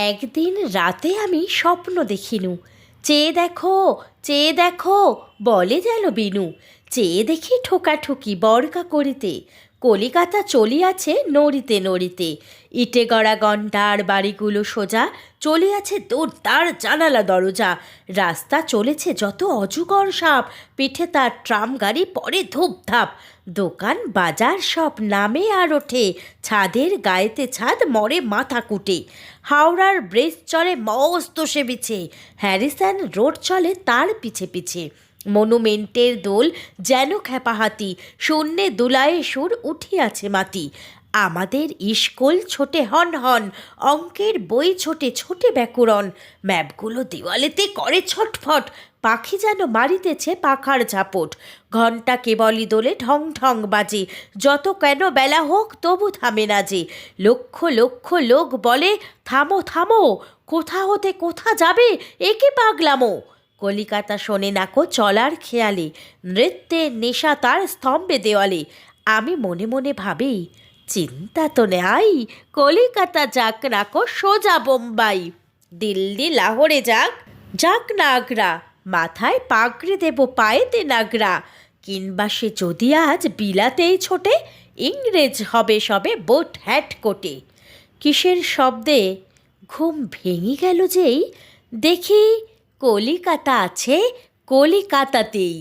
একদিন রাতে আমি স্বপ্ন দেখিনু। চেয়ে দেখো বলে যেন বিনু। চেয়ে দেখি ঠোকাঠুকি বর্গা করিতে, কলিকাতা চলিয়াছে নড়িতে নড়িতে। ইটে গড়া গন্ডার বাড়িগুলো সোজা, চলিয়াছে দৌড়দার জানালা দরজা। রাস্তা চলেছে যত অজগর সাপ, পিঠে তার ট্রাম গাড়ি পরে ধূপধাপ। দোকান বাজার সব নামে আর ওঠে, ছাদের গায়েতে ছাদ মরে মাথা কুটে। হাওড়ার ব্রিজ চলে মস্ত সে বিছে, হ্যারিসন রোড চলে তার পিছে পিছে। মনুমেন্টের দোল যেন খ্যাপাহাতি, শূন্যে দুলায়ে সুর উঠিয়াছে মাতি। আমাদের স্কুল ছোটে হন হন, অঙ্কের বই ছোটে ছোটে ব্যাকরণ। ম্যাপগুলো দেওয়ালেতে করে ছটফট, পাখি যেন মারিতেছে পাখার ঝাপট। ঘণ্টা কেবলই দোলে ঢং ঢং বাজে, যত কেন বেলা হোক তবু থামে না যে। লক্ষ লক্ষ লোক বলে থামো থামো, কোথা হতে কোথা যাবে একে পাগলামো। কলিকাতা শোনে নাকো চলার খেয়ালে, নৃত্যের নেশা তার স্তম্ভে দেওয়ালে। আমি মনে মনে ভাবি, চিন্তা তো নেই, কলিকাতা যাক নাকো সোজা বোম্বাই। দিল্লি লাহোরে যাক, যাক না আগ্রা, মাথায় পাগড়ি দেব পায়েতে নাগরা। কিংবা সে যদি আজ বিলাতেই ছোটে, ইংরেজ হবে সবে বোট হ্যাট কোটে। কিসের শব্দে ঘুম ভেঙে গেল যেই, দেখি কলিকাতা আছে কলিকাতাতেই।